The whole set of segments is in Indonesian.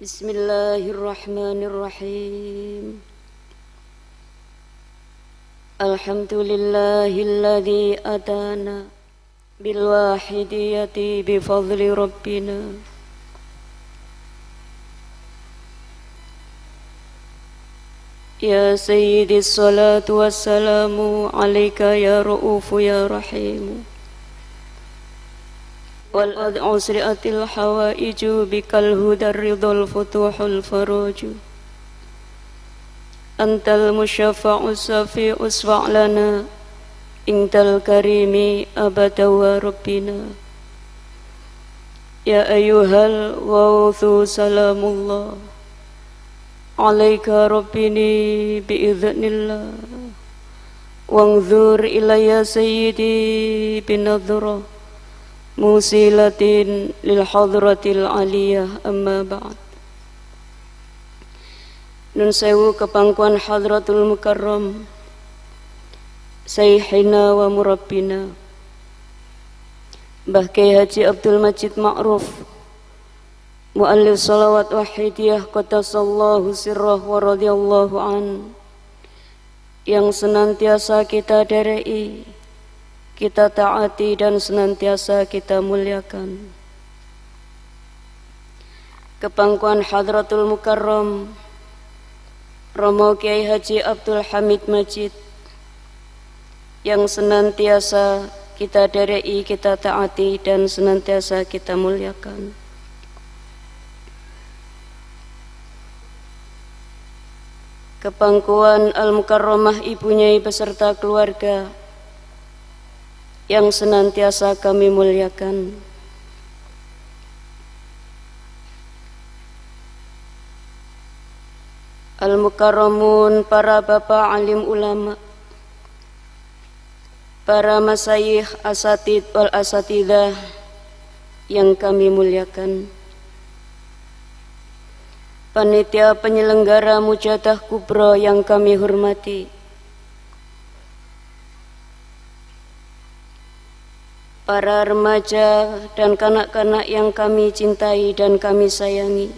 Bismillahirrahmanirrahim. Alhamdulillahilladzi atana bil wahidiyati bi fadli rabbina. Ya sayyidi salatu wassalamu alaika ya ra'ufu ya rahimu. Wal usri'atil hawaiju bikal hudar ridhal futuhul faruju. Antal musyafa'u safi'u usfa'lana intal karimi abada wa rabbina. Ya ayyuhal wawthu salamullah alaika rabbini bi'idhnillah. Wangzur ilayya sayyidi binadhrah musilatin lil hadratil aliyah, amma ba'd. Nun sewu kepangkuan hadratul mukarram Sayhina wa murabbina Mbah Kyai Haji Abdul Majid Ma'ruf, muallif salawat wahidiyah qaddasallahu sirrah wa radhiyallahu an, yang senantiasa kita derei, kita taati dan senantiasa kita muliakan. Kepangkuan hadratul mukarram Romo Kyai Haji Abdul Hamid Majid, yang senantiasa kita derei, kita taati dan senantiasa kita muliakan. Kepangkuan Al-Mukarramah Ibu Nyai beserta keluarga, yang senantiasa kami muliakan. Al-Mukarramun, para bapak alim ulama, para masyayikh asatid wal asatidah yang kami muliakan. Panitia penyelenggara mujadah kubra yang kami hormati, para remaja dan kanak-kanak yang kami cintai dan kami sayangi,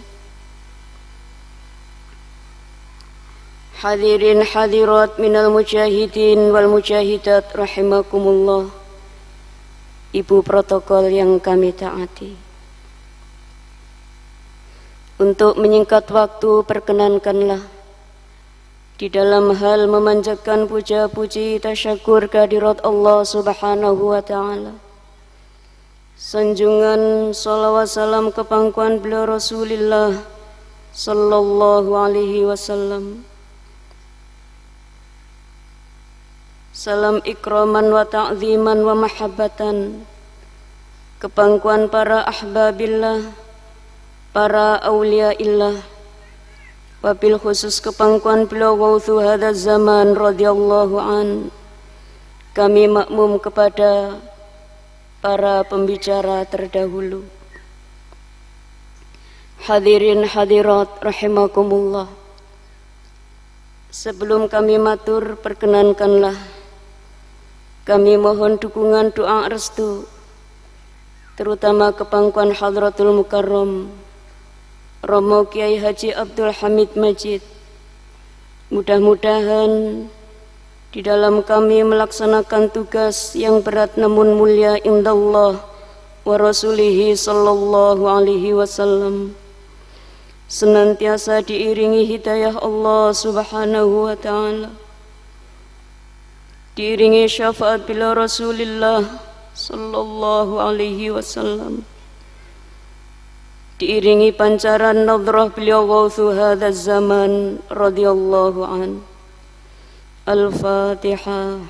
hadirin hadirat minal mujahidin wal mujahidat rahimakumullah, ibu protokol yang kami taati. Untuk menyingkat waktu, perkenankanlah di dalam hal memanjatkan puja-puji tasyakur kehadirat Allah subhanahu wa ta'ala, sanjungan salawat salam kepangkuan beliau Rasulullah sallallahu alaihi wasallam, salam ikraman wa ta'ziman wa mahabbatan kepangkuan para ahbabillah, para awliyaillah, wabil khusus kepangkuan beliau wawthu hadha zaman radhiyallahu an. Kami makmum kepada para pembicara terdahulu. Hadirin hadirat rahimakumullah, sebelum kami matur, perkenankanlah kami mohon dukungan doa restu, terutama kepangkuan hadratul mukarram Romo Kyai Haji Abdul Hamid Majid. Mudah-mudahan di dalam kami melaksanakan tugas yang berat namun mulia indallah wa rasulihi sallallahu alaihi wasallam, senantiasa diiringi hidayah Allah subhanahu wa ta'ala, diiringi syafaat bila Rasulullah sallallahu alaihi wasallam, diiringi pancaran nadrah beliau wawthu hadha zaman radhiyallahu an. Al-Fatihah.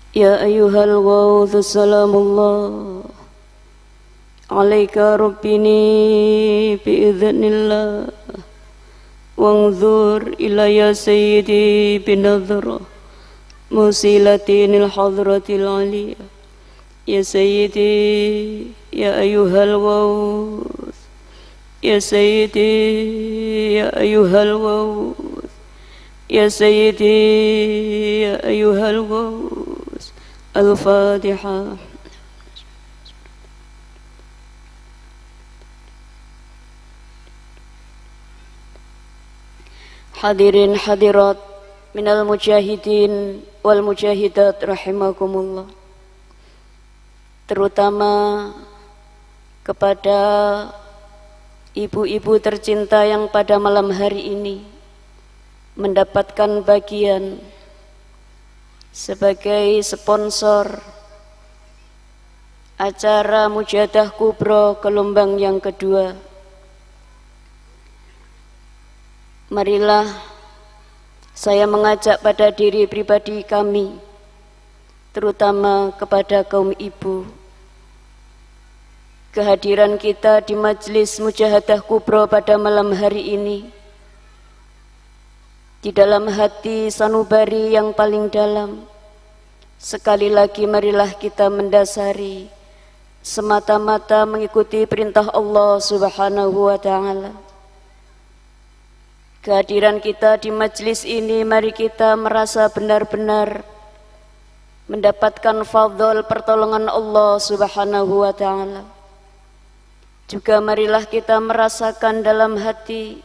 Ya ayyuhal wawthu salamullah alaika rabbini bi'idhnillah. Wangzur ilayya sayyidi binadhrah musilatinil hadratil aliyah. Ya sayyidi ya ayyuhal wawth, ya sayyidi ya ayyuhal wawth يا سيدي يا أيها الغوث. الفاتحة. Hadirin hadirat minal mujahidin wal mujahidat rahimakumullah, terutama kepada ibu-ibu tercinta yang pada malam hari ini mendapatkan bagian sebagai sponsor acara Mujahadah Kubro gelombang yang kedua. Marilah saya mengajak pada diri pribadi kami, terutama kepada kaum ibu, kehadiran kita di majelis Mujahadah Kubro pada malam hari ini di dalam hati sanubari yang paling dalam. Sekali lagi marilah kita mendasari semata-mata mengikuti perintah Allah Subhanahu wa ta'ala. Kehadiran kita di majelis ini, mari kita merasa benar-benar mendapatkan fadhil pertolongan Allah Subhanahu wa ta'ala. Juga marilah kita merasakan dalam hati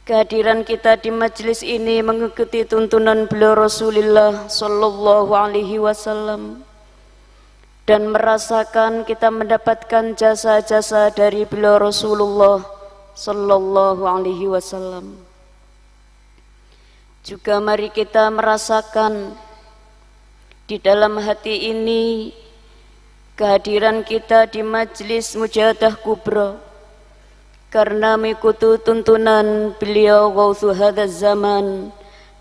kehadiran kita di majelis ini mengikuti tuntunan beliau Rasulullah sallallahu alaihi wasallam, dan merasakan kita mendapatkan jasa-jasa dari beliau Rasulullah sallallahu alaihi wasallam. Juga mari kita merasakan di dalam hati ini kehadiran kita di majelis Mujahadah Kubro karena mengikuti tuntunan beliau Ghauthu hadzal zaman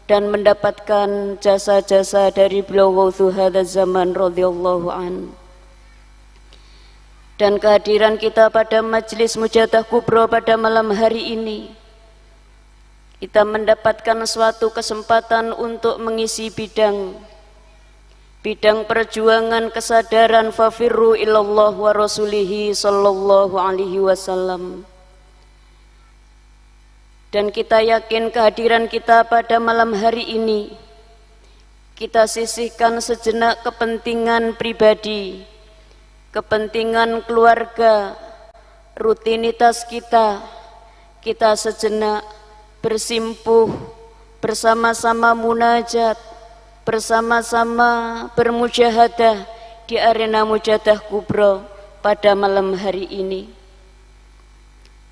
dan mendapatkan jasa-jasa dari beliau Ghauthu hadzal zaman radhiyallahu an. Dan kehadiran kita pada majelis Mujahadah Kubro pada malam hari ini, kita mendapatkan suatu kesempatan untuk mengisi bidang perjuangan kesadaran fafirru ilallah wa rasulihi sallallahu alaihi wasallam. Dan kita yakin kehadiran kita pada malam hari ini, kita sisihkan sejenak kepentingan pribadi, kepentingan keluarga, rutinitas kita sejenak bersimpuh, bersama-sama munajat, bersama-sama bermujahadah di arena Mujahadah Kubro pada malam hari ini.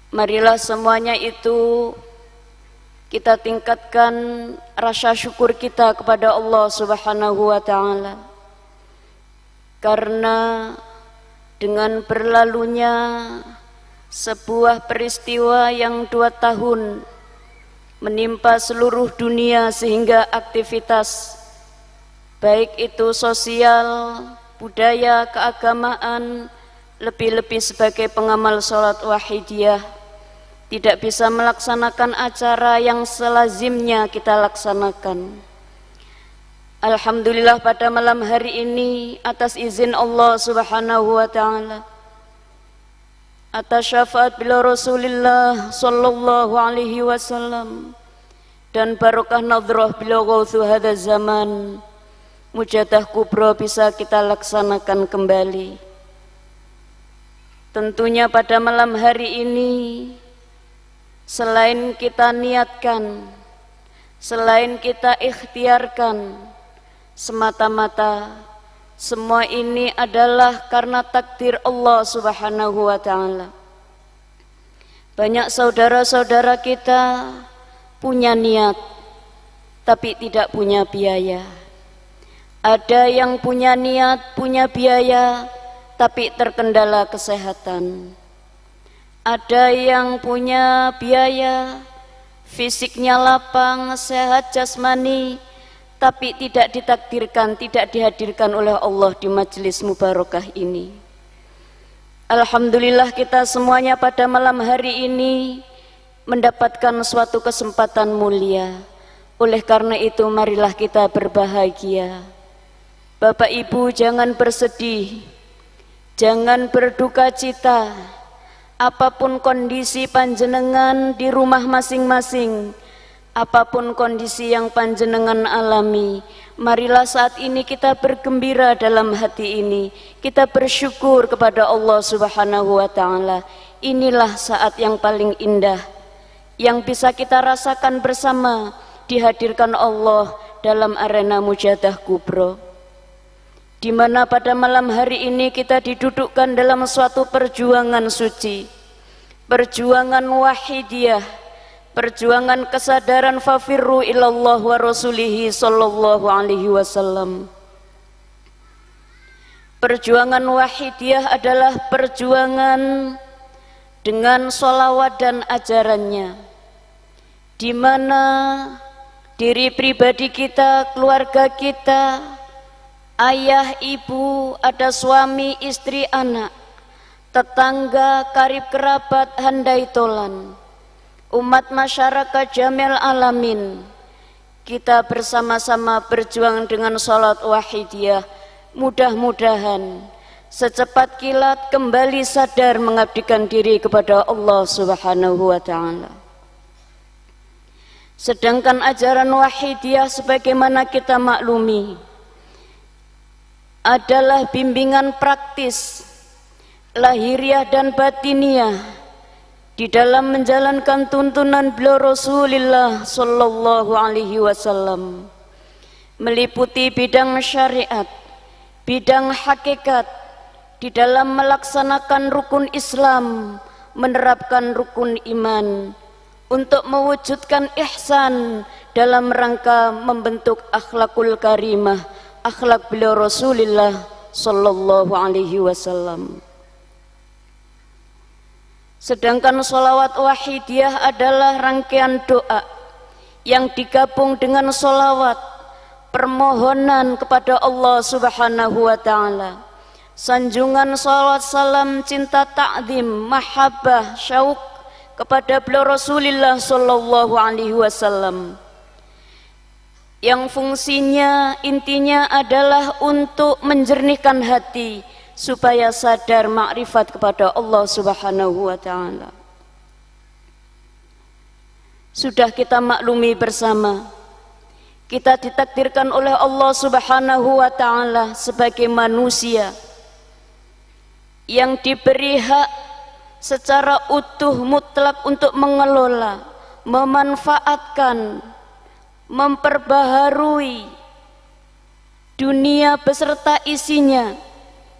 Marilah semuanya itu kita tingkatkan rasa syukur kita kepada Allah Subhanahu wa ta'ala, karena dengan berlalunya sebuah peristiwa yang 2 tahun menimpa seluruh dunia, sehingga aktivitas baik itu sosial, budaya, keagamaan, lebih-lebih sebagai pengamal sholat wahidiyah tidak bisa melaksanakan acara yang selazimnya kita laksanakan. Alhamdulillah pada malam hari ini atas izin Allah Subhanahu wa ta'ala, atas syafaat beliau Rasulullah sallallahu alaihi wasallam dan barokah nadhrah beliau Ghauthu hadzal zaman, Mujahadah Kubro bisa kita laksanakan kembali. Tentunya pada malam hari ini, selain kita niatkan, selain kita ikhtiarkan, semata-mata semua ini adalah karena takdir Allah Subhanahu wa ta'ala. Banyak saudara-saudara kita punya niat tapi tidak punya biaya. Ada yang punya niat, punya biaya tapi terkendala kesehatan. Ada yang punya biaya, fisiknya lapang, sehat jasmani, tapi tidak ditakdirkan, tidak dihadirkan oleh Allah di majelis mubarakah ini. Alhamdulillah kita semuanya pada malam hari ini mendapatkan suatu kesempatan mulia. Oleh karena itu marilah kita berbahagia. Bapak Ibu jangan bersedih, jangan berduka cita. Apapun kondisi panjenengan di rumah masing-masing, Apapun kondisi yang panjenengan alami, marilah saat ini kita bergembira dalam hati ini. Kita bersyukur kepada Allah Subhanahu wa ta'ala. Inilah saat yang paling indah yang bisa kita rasakan bersama, dihadirkan Allah dalam arena mujadah kubro, di mana pada malam hari ini kita didudukkan dalam suatu perjuangan suci, perjuangan wahidiyah, perjuangan kesadaran fafirru ilallah wa rasulihi sallallahu alaihi wasallam. Perjuangan wahidiyah adalah perjuangan dengan sholawat dan ajarannya, di mana diri pribadi kita, keluarga kita, ayah, ibu, ada suami, istri, anak, tetangga, karib kerabat, handai tolan, umat masyarakat jamil alamin, kita bersama-sama berjuang dengan sholat wahidiyah. Mudah-mudahan secepat kilat kembali sadar mengabdikan diri kepada Allah Subhanahu wa ta'ala. Sedangkan ajaran wahidiyah sebagaimana kita maklumi adalah bimbingan praktis lahiriah dan batiniah di dalam menjalankan tuntunan beliau Rasulullah sallallahu alaihi wasallam, meliputi bidang syariat, bidang hakikat, di dalam melaksanakan rukun Islam, menerapkan rukun iman, untuk mewujudkan ihsan dalam rangka membentuk akhlakul karimah, akhlak beliau Rasulullah sallallahu alaihi wasallam. Sedangkan sholawat wahidiyah adalah rangkaian doa yang digabung dengan sholawat, permohonan kepada Allah Subhanahu wa ta'ala, sanjungan salawat salam, cinta ta'zim, mahabbah, syauq kepada beliau Rasulullah sallallahu alaihi wasallam, yang fungsinya intinya adalah untuk menjernihkan hati supaya sadar makrifat kepada Allah Subhanahu wa ta'ala. Sudah kita maklumi bersama, kita ditakdirkan oleh Allah Subhanahu wa ta'ala sebagai manusia yang diberi hak secara utuh mutlak untuk mengelola, memanfaatkan, memperbaharui dunia beserta isinya,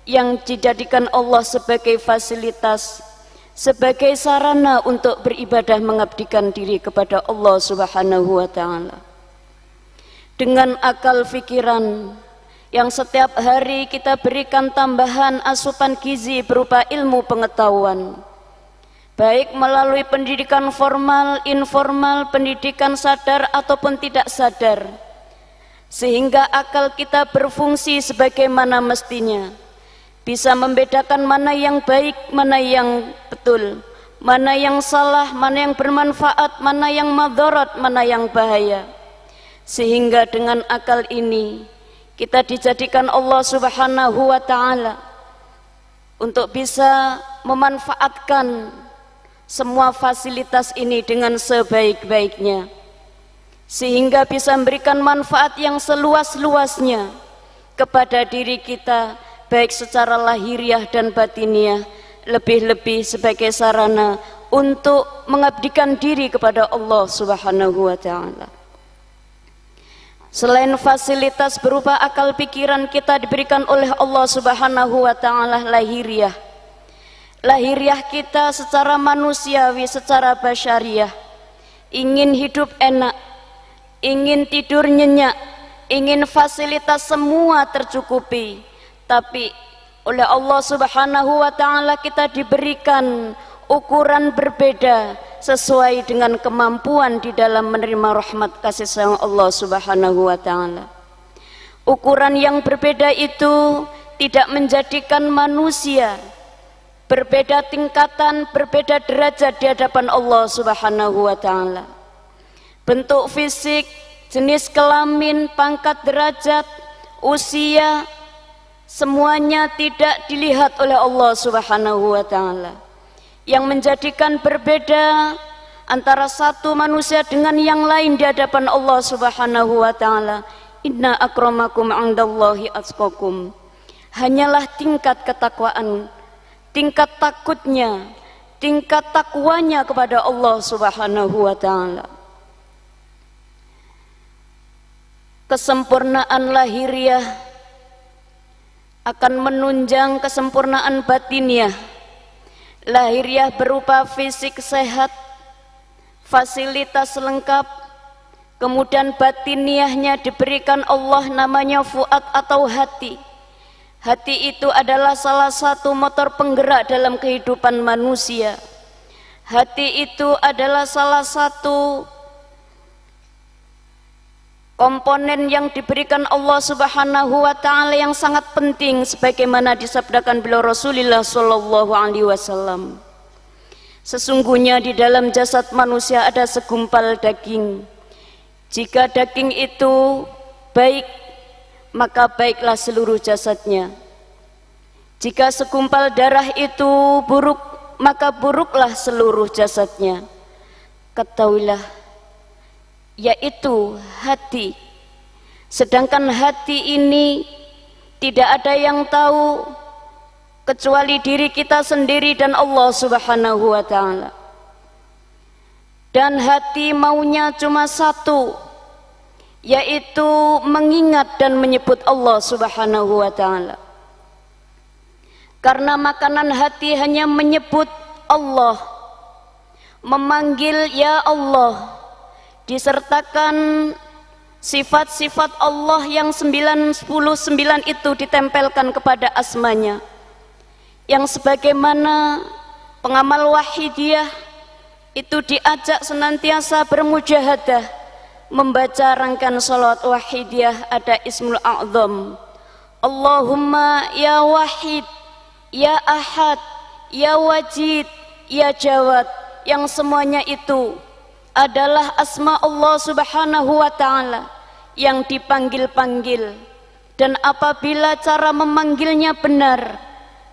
yang dijadikan Allah sebagai fasilitas, sebagai sarana untuk beribadah mengabdikan diri kepada Allah Subhanahu wa ta'ala. Dengan akal fikiran yang setiap hari kita berikan tambahan asupan gizi berupa ilmu pengetahuan, baik melalui pendidikan formal, informal, pendidikan sadar ataupun tidak sadar, sehingga akal kita berfungsi sebagaimana mestinya, bisa membedakan mana yang baik, mana yang betul, mana yang salah, mana yang bermanfaat, mana yang madharat, mana yang bahaya. Sehingga dengan akal ini kita dijadikan Allah Subhanahu wa ta'ala untuk bisa memanfaatkan semua fasilitas ini dengan sebaik-baiknya, sehingga bisa memberikan manfaat yang seluas-luasnya kepada diri kita, baik secara lahiriah dan batiniah, lebih-lebih sebagai sarana untuk mengabdikan diri kepada Allah Subhanahu wa ta'ala. Selain fasilitas berupa akal pikiran, kita diberikan oleh Allah Subhanahu wa ta'ala lahiriah. Lahiriah kita secara manusiawi, secara basyariah, ingin hidup enak, ingin tidur nyenyak, ingin fasilitas semua tercukupi. Tapi oleh Allah Subhanahu wa ta'ala kita diberikan ukuran berbeda sesuai dengan kemampuan di dalam menerima rahmat kasih sayang Allah Subhanahu wa ta'ala. Ukuran yang berbeda itu tidak menjadikan manusia berbeda tingkatan, berbeda derajat di hadapan Allah Subhanahu wa ta'ala. Bentuk fisik, jenis kelamin, pangkat derajat, usia, semuanya tidak dilihat oleh Allah Subhanahu wa ta'ala. Yang menjadikan berbeda antara satu manusia dengan yang lain di hadapan Allah Subhanahu wa taala. Inna akramakum 'indallahi atqakum. Hanyalah tingkat ketakwaan, tingkat takutnya, tingkat takwanya kepada Allah Subhanahu wa taala. Kesempurnaan lahiriah akan menunjang kesempurnaan batiniah. Lahiriah berupa fisik sehat, fasilitas lengkap, kemudian batiniahnya diberikan Allah namanya fuad atau hati. Hati itu adalah salah satu motor penggerak dalam kehidupan manusia. Hati itu adalah salah satu komponen yang diberikan Allah Subhanahu wa taala yang sangat penting sebagaimana disabdakan beliau Rasulullah sallallahu alaihi wasallam. Sesungguhnya di dalam jasad manusia ada segumpal daging. Jika daging itu baik, maka baiklah seluruh jasadnya. Jika segumpal darah itu buruk, maka buruklah seluruh jasadnya. Ketahuilah, yaitu hati. Sedangkan hati ini tidak ada yang tahu kecuali diri kita sendiri dan Allah Subhanahu wa taala. Dan hati maunya cuma satu, yaitu mengingat dan menyebut Allah Subhanahu wa taala. Karena makanan hati hanya menyebut Allah, memanggil ya Allah, disertakan sifat-sifat Allah yang 99 itu ditempelkan kepada asmanya, yang sebagaimana pengamal wahidiyah itu diajak senantiasa bermujahadah membaca rangkaian salawat wahidiyah. Ada Ismul A'zam, Allahumma ya wahid, ya ahad, ya wajid, ya jawad, yang semuanya itu adalah asma Allah Subhanahu wa taala yang dipanggil-panggil. Dan apabila cara memanggilnya benar,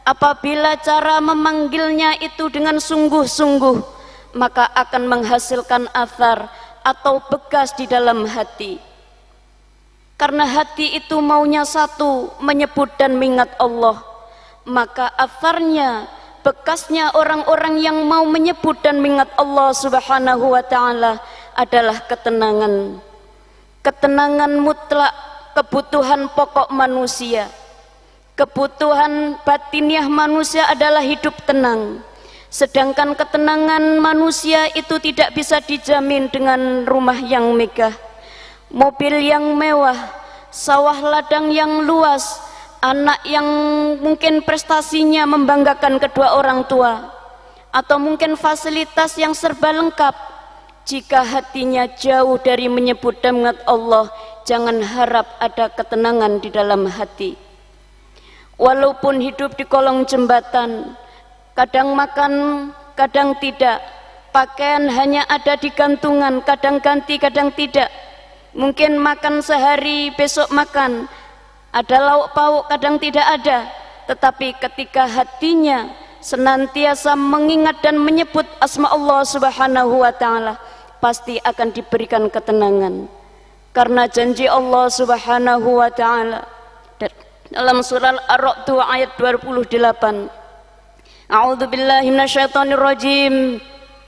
apabila cara memanggilnya itu dengan sungguh-sungguh, maka akan menghasilkan athar atau bekas di dalam hati. Karena hati itu maunya satu, menyebut dan mengingat Allah, maka atharnya, bekasnya orang-orang yang mau menyebut dan mengingat Allah Subhanahu wa taala adalah ketenangan. Ketenangan mutlak, kebutuhan pokok manusia. Kebutuhan batiniah manusia adalah hidup tenang. Sedangkan ketenangan manusia itu tidak bisa dijamin dengan rumah yang megah, mobil yang mewah, sawah ladang yang luas, anak yang mungkin prestasinya membanggakan kedua orang tua, atau mungkin fasilitas yang serba lengkap. Jika hatinya jauh dari menyebut dan mengingat Allah, jangan harap ada ketenangan di dalam hati. Walaupun hidup di kolong jembatan, kadang makan, kadang tidak, pakaian hanya ada di gantungan, kadang ganti, kadang tidak. Mungkin makan sehari, besok makan, ada lauk pauk, kadang tidak ada. Tetapi ketika hatinya senantiasa mengingat dan menyebut asma Allah Subhanahu wa taala, pasti akan diberikan ketenangan. Karena janji Allah Subhanahu wa taala dalam surah Ar-Ra'd ayat 28, A'udzu billahi minasyaitonir rajim.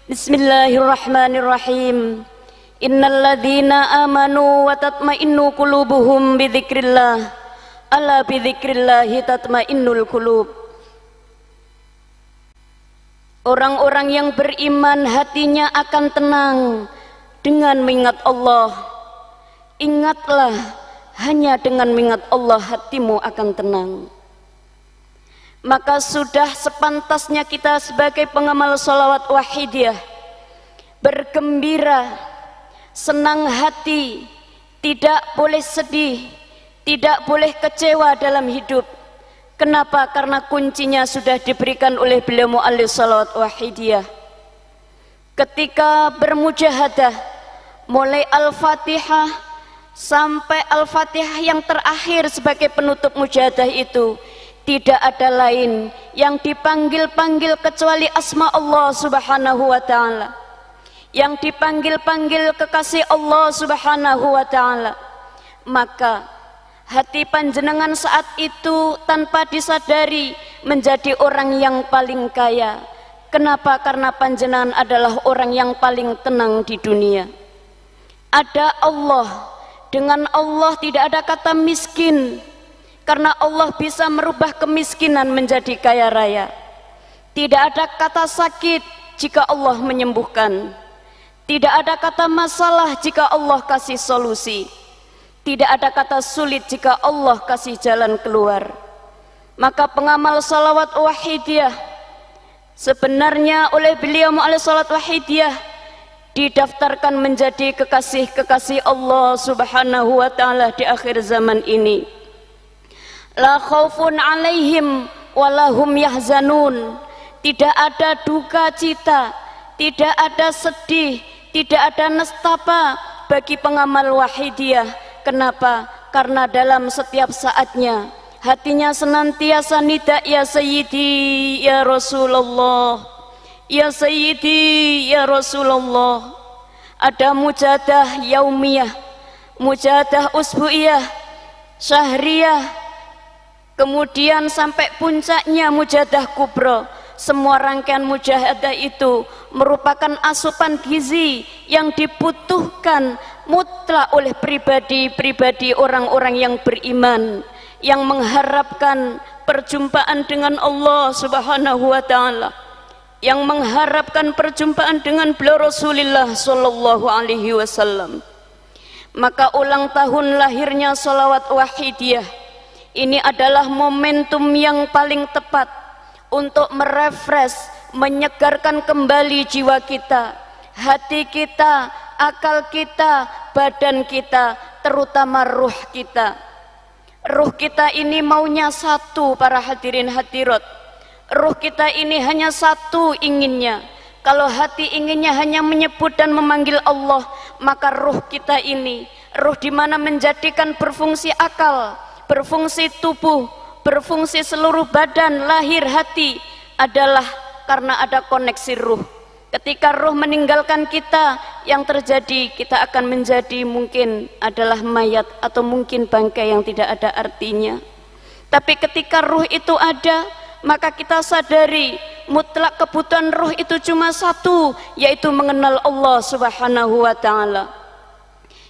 Bismillahirrahmanirrahim. Innal ladzina amanu wa tatma'innu qulubuhum bi dzikrillah. Ala bi dzikrillahi tatma'innul qulub. Orang-orang yang beriman hatinya akan tenang dengan mengingat Allah. Ingatlah, hanya dengan mengingat Allah hatimu akan tenang. Maka sudah sepantasnya kita sebagai pengamal sholawat wahidiyah bergembira, senang hati, tidak boleh sedih, tidak boleh kecewa dalam hidup. Kenapa? Karena kuncinya sudah diberikan oleh beliau mu'allif sholawat wahidiyah. Ketika bermujahadah, mulai Al-Fatihah sampai Al-Fatihah yang terakhir sebagai penutup mujahadah itu, tidak ada lain yang dipanggil-panggil kecuali asma Allah Subhanahu wa ta'ala. yang dipanggil-panggil kekasih Allah Subhanahu wa ta'ala, maka hati panjenengan saat itu tanpa disadari menjadi orang yang paling kaya. Kenapa? Karena panjenengan adalah orang yang paling tenang di dunia. Ada Allah, dengan Allah tidak ada kata miskin, karena Allah bisa merubah kemiskinan menjadi kaya raya. Tidak ada kata sakit jika Allah menyembuhkan. Tidak ada kata masalah jika Allah kasih solusi. Tidak ada kata sulit jika Allah kasih jalan keluar. Maka pengamal salawat wahidiyah, sebenarnya oleh beliau mu'alif salat wahidiyah didaftarkan menjadi kekasih-kekasih Allah Subhanahu wa ta'ala di akhir zaman ini. La khaufun alaihim walahum yahzanun. Tidak ada duka cita, tidak ada sedih, tidak ada nestapa bagi pengamal wahidiyah. Kenapa? Karena dalam setiap saatnya hatinya senantiasa nida, ya Sayyidi ya Rasulullah, ya Sayyidi ya Rasulullah. Ada mujadah yaumiyah, mujadah usbu'iyah, syahriyah, kemudian sampai puncaknya mujadah kubro. Semua rangkaian mujahadah itu merupakan asupan gizi yang dibutuhkan mutlak oleh pribadi-pribadi orang-orang yang beriman, yang mengharapkan perjumpaan dengan Allah Subhanahu wa ta'ala, yang mengharapkan perjumpaan dengan beliau Rasulullah sallallahu alaihi wasallam. Maka ulang tahun lahirnya salawat wahidiyah ini adalah momentum yang paling tepat untuk merefresh, menyegarkan kembali jiwa kita, hati kita, akal kita, badan kita, terutama ruh kita. Ruh kita ini maunya satu, para hadirin hadirat. Ruh kita ini hanya satu inginnya. Kalau hati inginnya hanya menyebut dan memanggil Allah, maka ruh kita ini, ruh di mana menjadikan berfungsi akal, berfungsi tubuh, berfungsi seluruh badan, lahir, hati, adalah karena ada koneksi ruh. Ketika ruh meninggalkan kita, yang terjadi kita akan menjadi mungkin adalah mayat atau mungkin bangkai yang tidak ada artinya. Tapi ketika ruh itu ada, maka kita sadari mutlak kebutuhan ruh itu cuma satu, yaitu mengenal Allah Subhanahu wa ta'ala.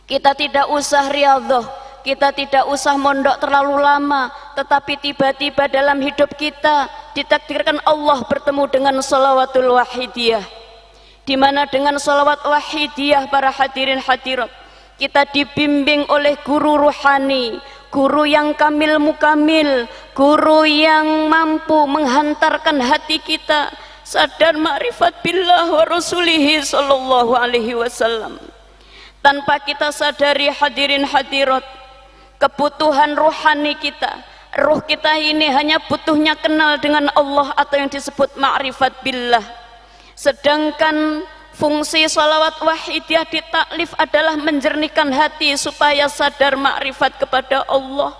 Kita tidak usah riyadhah, kita tidak usah mondok terlalu lama, tetapi tiba-tiba dalam hidup kita ditakdirkan Allah bertemu dengan shalawatul wahidiyah, di mana dengan shalawat wahidiyah, para hadirin hadirat, kita dibimbing oleh guru ruhani, guru yang kamil mukamil, guru yang mampu menghantarkan hati kita sadar ma'rifat billah wa rasulihi sallallahu alaihi wasallam. Tanpa kita sadari, hadirin hadirat, kebutuhan ruhani kita, ruh kita ini hanya butuhnya kenal dengan Allah atau yang disebut ma'rifat billah. Sedangkan fungsi sholawat wahidiyah di taklif adalah menjernihkan hati supaya sadar ma'rifat kepada Allah.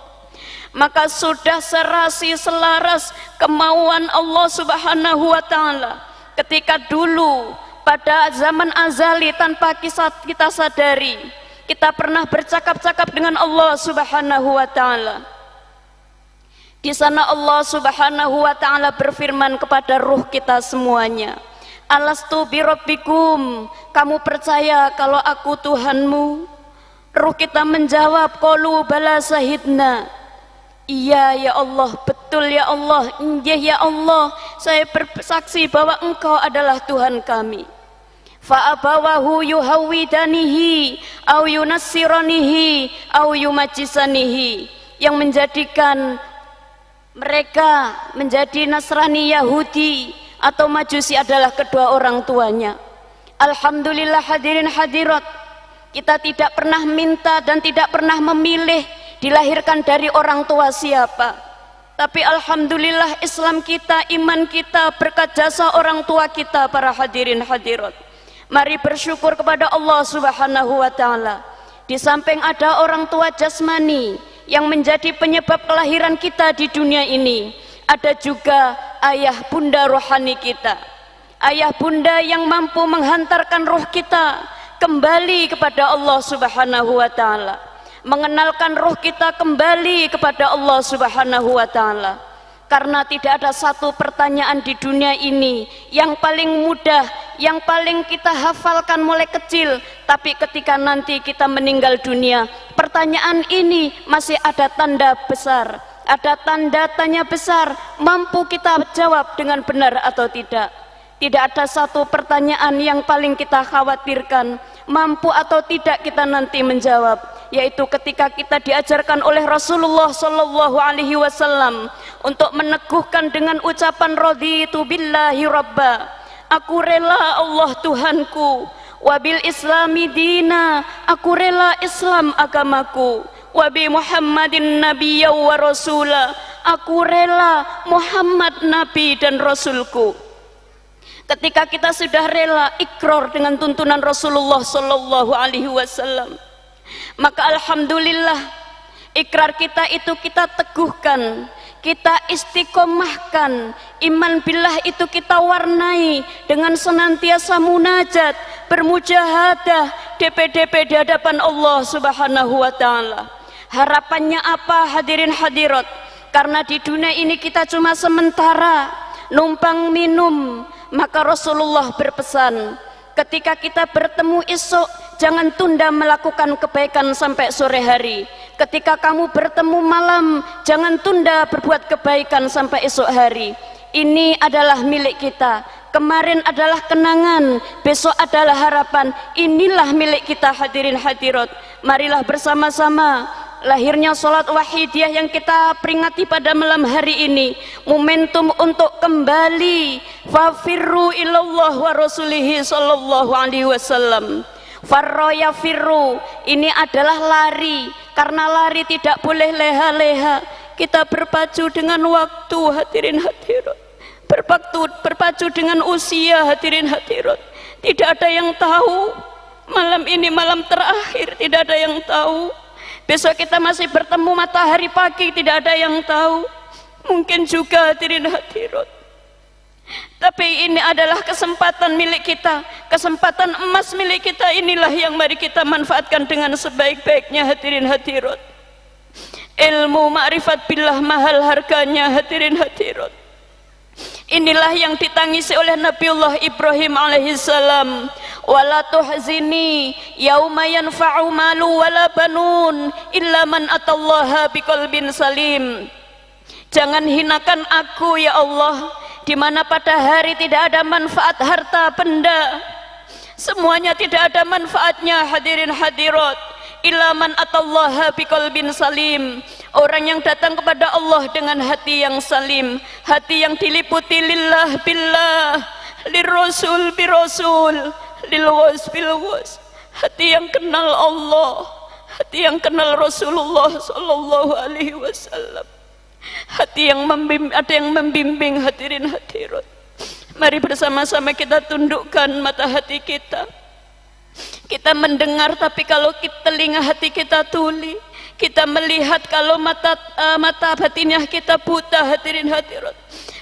Maka sudah serasi selaras kemauan Allah Subhanahu wa ta'ala ketika dulu pada zaman azali tanpa kita sadari, kita pernah bercakap-cakap dengan Allah Subhanahu wa ta'ala. Di sana Allah Subhanahu wa ta'ala berfirman kepada ruh kita semuanya, alastu birabbikum, kamu percaya kalau aku Tuhanmu? Ruh kita menjawab, qalu bala sahidna, iya ya Allah, betul ya Allah, iya ya Allah, saya bersaksi bahwa Engkau adalah Tuhan kami. Fa'abawahu yuhawidanihi au yunassiranihi au yumajisanihi, yang menjadikan mereka menjadi Nasrani, Yahudi atau Majusi adalah kedua orang tuanya. Alhamdulillah hadirin hadirat, kita tidak pernah minta dan tidak pernah memilih dilahirkan dari orang tua siapa, tapi alhamdulillah Islam kita, iman kita berkat jasa orang tua kita, para hadirin hadirat. Mari bersyukur kepada Allah Subhanahu wa ta'ala. Di samping ada orang tua jasmani yang menjadi penyebab kelahiran kita di dunia ini, ada juga ayah bunda rohani kita, ayah bunda yang mampu menghantarkan ruh kita kembali kepada Allah Subhanahu wa taala, mengenalkan ruh kita kembali kepada Allah Subhanahu wa taala. Karena tidak ada satu pertanyaan di dunia ini yang paling mudah, yang paling kita hafalkan mulai kecil, tapi ketika nanti kita meninggal dunia, pertanyaan ini masih ada tanda besar, ada tanda tanya besar, mampu kita jawab dengan benar atau tidak. Tidak ada satu pertanyaan yang paling kita khawatirkan, mampu atau tidak kita nanti menjawab, yaitu ketika kita diajarkan oleh Rasulullah Shallallahu Alaihi Wasallam untuk meneguhkan dengan ucapan raditu billahi rabba, aku rela Allah Tuhanku, wabil islami dina, aku rela Islam agamaku, wabi Muhammadin nabiyya wa rasula, aku rela Muhammad nabi dan rasulku. Ketika kita sudah rela ikrar dengan tuntunan Rasulullah Shallallahu Alaihi Wasallam, maka alhamdulillah ikrar kita itu kita teguhkan, kita istiqomahkan, iman billah itu kita warnai dengan senantiasa munajat, bermujahadah, DP-DP di hadapan Allah Subhanahu wa taala. Harapannya apa hadirin hadirat? Karena di dunia ini kita cuma sementara numpang minum, maka Rasulullah berpesan, ketika kita bertemu esok, jangan tunda melakukan kebaikan sampai sore hari. Ketika kamu bertemu malam, jangan tunda berbuat kebaikan sampai esok hari. Ini adalah milik kita. Kemarin adalah kenangan, besok adalah harapan. Inilah milik kita hadirin hadirat. Marilah bersama-sama lahirnya sholat wahidiyah yang kita peringati pada malam hari ini, momentum untuk kembali fafirru ilallah wa rasulihi sallallahu alaihi wasallam. Farro ya firru, ini adalah lari, karena lari tidak boleh leha-leha. Kita berpacu dengan waktu hadirin hadirat, berpacu dengan usia hadirin hadirat. Tidak ada yang tahu malam ini malam terakhir, tidak ada yang tahu. Besok kita masih bertemu matahari pagi, tidak ada yang tahu. Mungkin juga hadirin hadirat. Tapi ini adalah kesempatan milik kita, kesempatan emas milik kita. Inilah yang mari kita manfaatkan dengan sebaik-baiknya hadirin hadirat. Ilmu ma'rifat billah mahal harganya hadirin hadirat. Inilah yang ditangisi oleh Nabiullah Ibrahim alaihissalam. Wala tuhzini yauma yanfa'u malu wala banun illa man atallaha biqalbin salim. Jangan hinakan aku ya Allah, di mana pada hari tidak ada manfaat harta benda, semuanya tidak ada manfaatnya hadirin hadirat. Illa man atallaha biqalbin salim, orang yang datang kepada Allah dengan hati yang salim, hati yang diliputi lillah billah, lirrasul birasul, lilwas bilwas, hati yang kenal Allah, hati yang kenal Rasulullah sallallahu alaihi wasallam, hati yang ada yang membimbing hadirin hadirat. Mari bersama-sama kita tundukkan mata hati kita. Kita mendengar, tapi kalau telinga hati kita tuli, kita melihat kalau mata batinnya kita buta hadirin hadirat.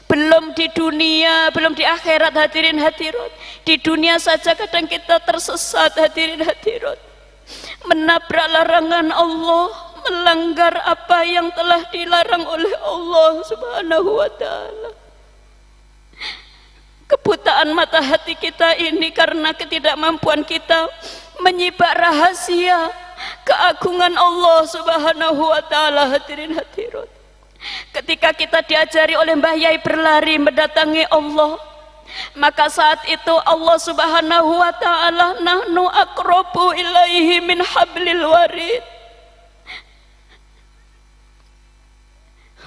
Belum di dunia, belum di akhirat hadirin hadirat. Di dunia saja kadang kita tersesat hadirin hadirat, menabrak larangan Allah, melanggar apa yang telah dilarang oleh Allah Subhanahu wa ta'ala. Kebutaan mata hati kita ini karena ketidakmampuan kita menyibak rahasia keagungan Allah Subhanahu wa ta'ala hadirin hadirat. Ketika kita diajari oleh Mbah Yai berlari mendatangi Allah, maka saat itu Allah Subhanahu wa ta'ala nahnu aqrabu ilaihi min hablil warid.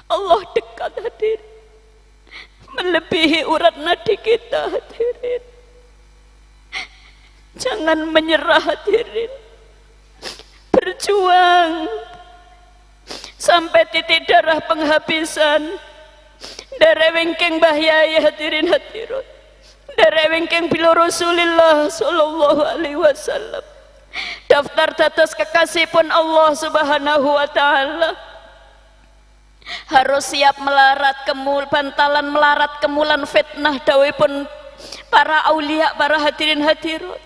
Allah dekat hadirin, melebihi urat nadi kita hadirin. Jangan menyerah hadirin, berjuang sampai titik darah penghabisan. Darewengkeng Mbah Yai hadirin hadirat, darewengkeng bila Rasulullah sallallahu alaihi wasallam. Daftar dados kekasih pun Allah Subhanahu wa ta'ala. Harus siap melarat bantalan melarat kemulan fitnah dawuhipun para aulia, para hadirin hadirat.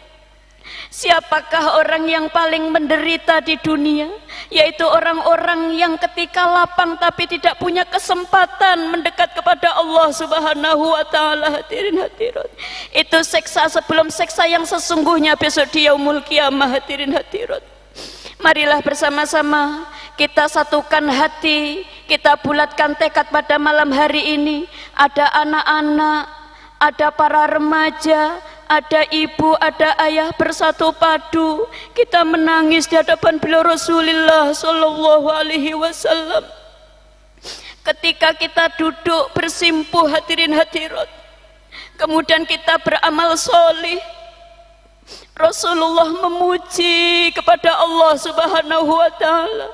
Siapakah orang yang paling menderita di dunia? Yaitu orang-orang yang ketika lapang tapi tidak punya kesempatan mendekat kepada Allah Subhanahu wa ta'ala. Hadirin hadirat, itu seksa sebelum seksa yang sesungguhnya besok di yaumul qiyamah. Hadirin hadirat, marilah bersama-sama kita satukan hati, kita bulatkan tekad pada malam hari ini. Ada anak-anak, ada para remaja, ada ibu, ada ayah, bersatu padu kita menangis di hadapan beliau Rasulullah sallallahu alaihi wasallam. Ketika kita duduk bersimpuh, hadirin hadirat, kemudian kita beramal solih, Rasulullah memuji kepada Allah Subhanahu wa ta'ala.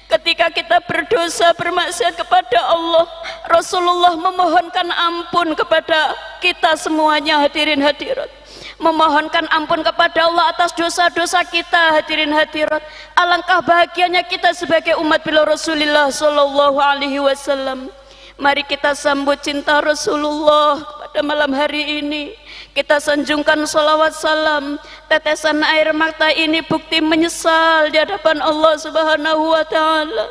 Ketika kita berdosa, bermaksiat kepada Allah, Rasulullah memohonkan ampun kepada kita semuanya. Hadirin hadirat, memohonkan ampun kepada Allah atas dosa-dosa kita. Hadirin hadirat, alangkah bahagianya kita sebagai umat beliau Rasulullah sallallahu alaihi wasallam. Mari kita sambut cinta Rasulullah pada malam hari ini. Kita sanjungkan salawat salam. Tetesan air mata ini bukti menyesal di hadapan Allah Subhanahu wa ta'ala.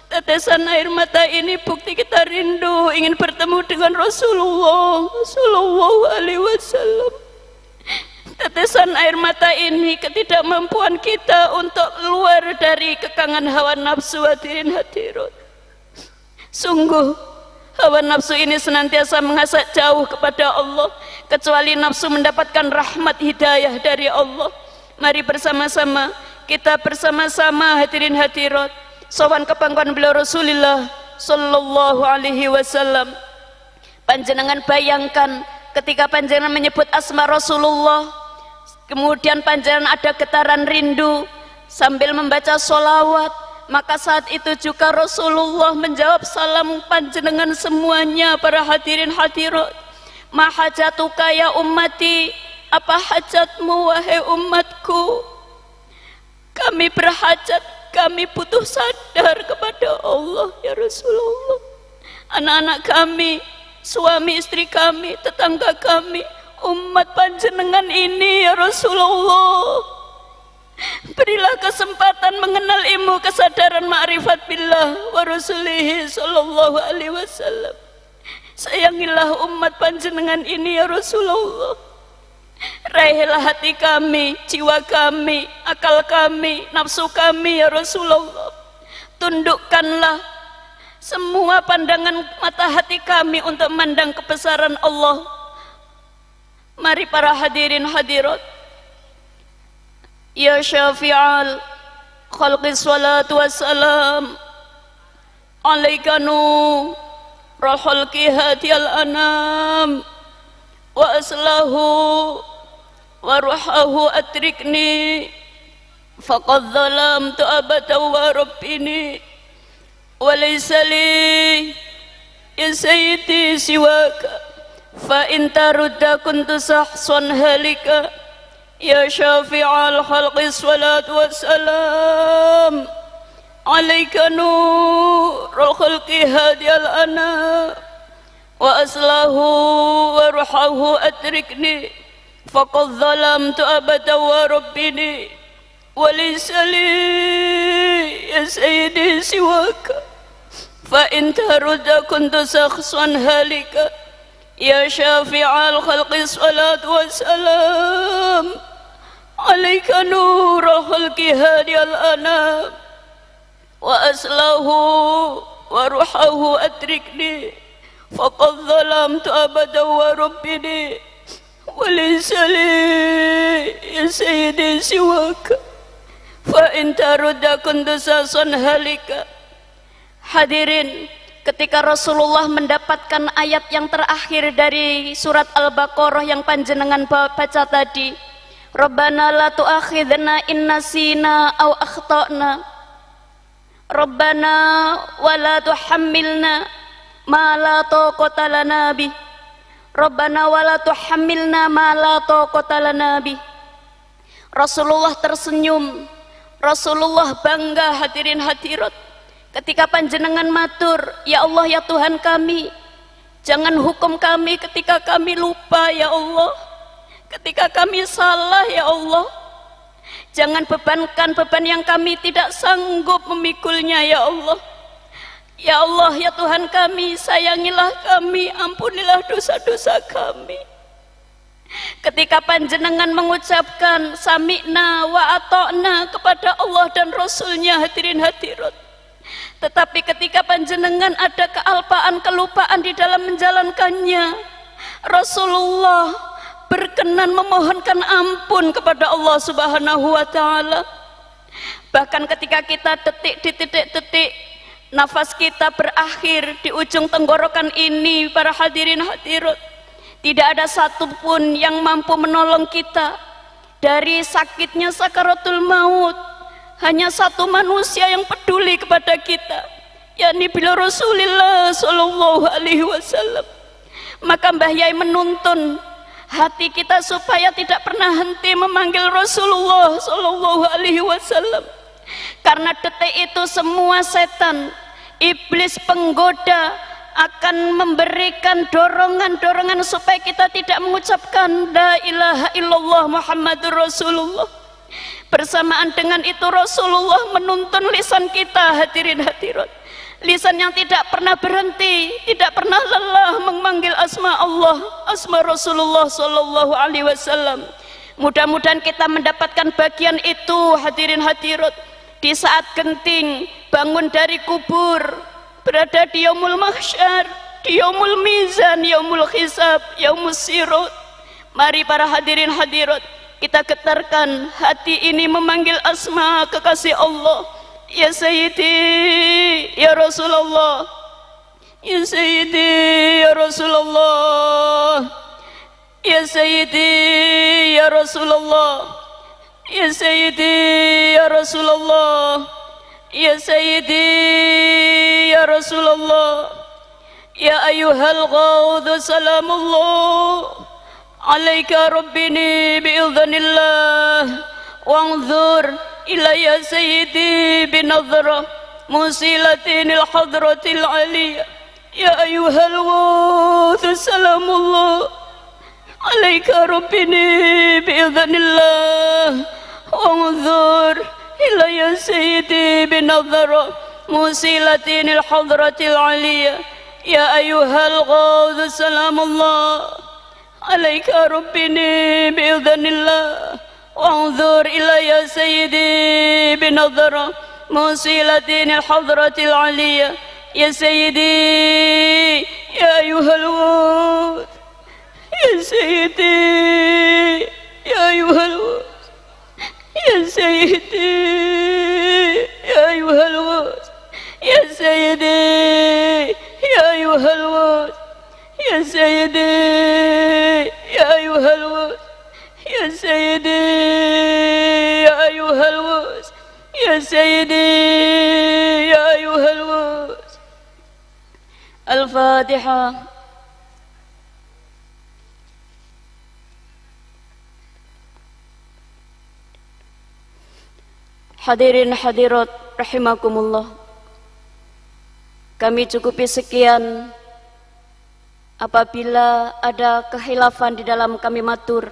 Tetesan air mata ini bukti kita rindu ingin bertemu dengan Rasulullah sallallahu alaihi wasallam. Tetesan air mata ini ketidakmampuan kita untuk keluar dari kekangan hawa nafsu. Hadirin hadirat, sungguh hawa nafsu ini senantiasa menghasut jauh kepada Allah, kecuali nafsu mendapatkan rahmat hidayah dari Allah. Mari bersama-sama, kita bersama-sama hadirin hadirat sowan kepangkuan beliau Rasulullah sallallahu alaihi wasallam. Panjenengan bayangkan ketika panjenengan menyebut asma Rasulullah, kemudian panjenengan ada getaran rindu sambil membaca sholawat, maka saat itu juga Rasulullah menjawab salam panjenengan semuanya. Para hadirin hadirat, ma hajatuka ya ummati, apa hajatmu wahai umatku? Kami berhajat, kami butuh sadar kepada Allah ya Rasulullah. Anak-anak kami, suami istri kami, tetangga kami, umat panjenengan ini ya Rasulullah, berilah kesempatan mengenal ilmu kesadaran ma'rifat billah wa rasulihi sallallahu alaihi wasallam. Sayangilah umat panjenengan ini ya Rasulullah. Raihlah hati kami, jiwa kami, akal kami, nafsu kami ya Rasulullah. Tundukkanlah semua pandangan mata hati kami untuk memandang kebesaran Allah. Mari para hadirin hadirat, ya syafi'al khalqi salatu wassalam alaika nurul hadiyal anam wa aslahu wa ruhahu atrikni faqad zalamtu abada wa rabbini wa laysa li ya sayyidi siwaka fa in tarudda kuntu sahsan halika. Ya syafi'al khalqi salatu wassalam alaika nurul khalqi hadiyal anam wa aslahu wa ruhahu atrikni faqad zalamtu abada wa rabbini wa laysa li ya sayyidi siwaka fa in tarudda kuntu sahsan halika. Ya syafi'al khalqi salatu wassalam alaika nurul khalqi hadiyal anam wa aslahu wa ruhahu atrikni faqad zalamtu abada wa rabbini wa laysa li ya sayyidi siwaka fa in tarudda kuntu sahsan halika. Hadirin, ketika Rasulullah mendapatkan ayat yang terakhir dari surat Al-Baqarah yang panjenengan baca tadi, Rabbana la tu'akhidna in nasina aw akhtana, Rabbana wa la tuhammilna ma la taqata lana bih, Rabbana wa la tuhammilna ma la taqata lana bih. Rasulullah tersenyum, Rasulullah bangga. Hadirin hadirat, ketika panjenengan matur, ya Allah ya Tuhan kami, Jangan hukum kami ketika kami lupa ya Allah, ketika kami salah ya Allah. Jangan bebankan beban yang kami tidak sanggup memikulnya ya Allah. Ya Allah, ya Tuhan kami, sayangilah kami, ampunilah dosa-dosa kami. Ketika panjenengan mengucapkan sami'na wa ata'na kepada Allah dan Rasulnya, hadirin hadirat, tetapi ketika panjenengan ada kealpaan, kelupaan di dalam menjalankannya, Rasulullah berkenan memohonkan ampun kepada Allah Subhanahu wa ta'ala. Bahkan ketika kita detik di titik-detik nafas kita berakhir di ujung tenggorokan ini, para hadirin hadirat, tidak ada satupun yang mampu menolong kita dari sakitnya sakaratul maut. Hanya satu manusia yang peduli kepada kita, yakni bila Rasulullah sallallahu alaihi wasallam. Maka Mbah Yai menuntun hati kita supaya tidak pernah henti memanggil Rasulullah sallallahu alaihi wasallam. Karena detik itu semua setan, iblis penggoda akan memberikan dorongan-dorongan supaya kita tidak mengucapkan la ilaha illallah Muhammadur Rasulullah. Bersamaan dengan itu Rasulullah menuntun lisan kita, hadirin hadirat, lisan yang tidak pernah berhenti, tidak pernah lelah memanggil asma Allah, asma Rasulullah sallallahu alaihi wasallam. Mudah-mudahan kita mendapatkan bagian itu, hadirin hadirat, di saat genting bangun dari kubur, berada di yaumul mahsyar, di yaumul mizan, yaumul hisab, yaumus sirat. Mari para hadirin hadirat, kita getarkan hati ini memanggil asma kekasih Allah. Ya Sayyidi, Ya Rasulullah, Ya Sayyidi, Ya Rasulullah, Ya Sayyidi, Ya Rasulullah, Ya Sayyidi, Ya Rasulullah, Ya Sayyidi, Ya Rasulullah, Ya ayyuhal ghawdhu salamullah alaika rabbini bi'idhanillah wa'udhur ilayya sayyidi binadhrah musilatinil hadratil aliyah. Ya ayyuhal ghawdhu salamullah alaika rabbini bi'idhanillah wa'udhur ilayya sayyidi binadhrah musilatinil hadratil aliyah. Ya ayyuhal ghawdhu salamullah alaika rabbini bi'idhanillah wa'udhur ilayya sayyidi binadhrah musilatinil hadratil aliyah. Ya sayyidi, ya ayyuhal wud, ya sayyidi, ya ayyuhal wud, ya sayyidi, ya ayyuhal wud, ya sayyidi, ya ayyuhal wud, ya sayyidi, ya ayyuhal wud, ya sayyidi, ya ayyuhal wud, ya sayyidi, ya ayyuhal wud. Al-Fatihah. Hadirin hadirat rahimakumullah, kami cukupi sekian. Apabila ada kehilafan di dalam kami matur,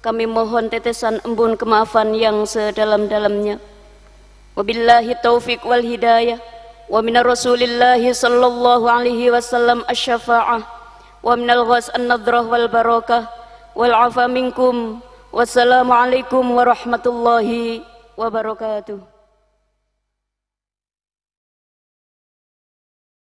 kami mohon tetesan embun kemaafan yang sedalam-dalamnya. Wabillahi taufiq wal hidayah, wa minar rasulillahi sallallahu alaihi wasallam asy-syafa'ah, wa minal ghas an-nadrah wal barakah wal afa minkum. Wassalamualaikum warahmatullahi wabarakatuh.